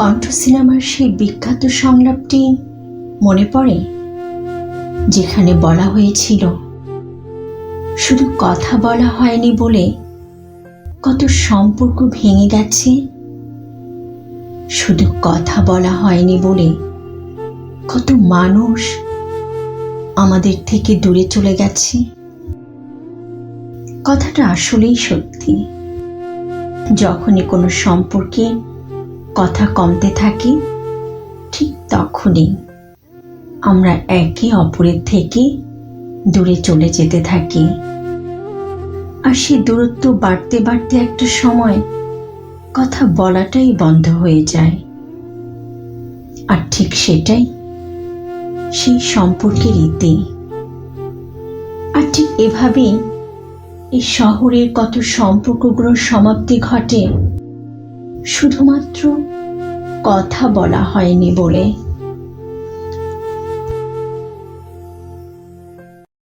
কণ্ঠ সিনেমার সেই বিখ্যাত সংলাপটি মনে পড়ে, যেখানে বলা হয়েছিল, শুধু কথা বলা হয়নি বলে কত সম্পর্ক ভেঙে গেছে, শুধু কথা বলা হয়নি বলে কত মানুষ আমাদের থেকে দূরে চলে গেছে। কথাটা আসলেই সত্যি। যখনই কোনো সম্পর্কে কথা কমতে থাকে, ঠিক তখনই আমরা একে অপরের থেকে দূরে চলে যেতে থাকি। আর সেই দূরত্ব বাড়তে বাড়তে একটা সময় কথা বলাটাই বন্ধ হয়ে যায়। আর ঠিক সেটাই সেই সম্পর্কের ইতি। আর ঠিক এভাবেই এই শহরের কত সম্পর্কগুলোর সমাপ্তি ঘটে, শুধুমাত্র কথা বলা হয়নি বলে।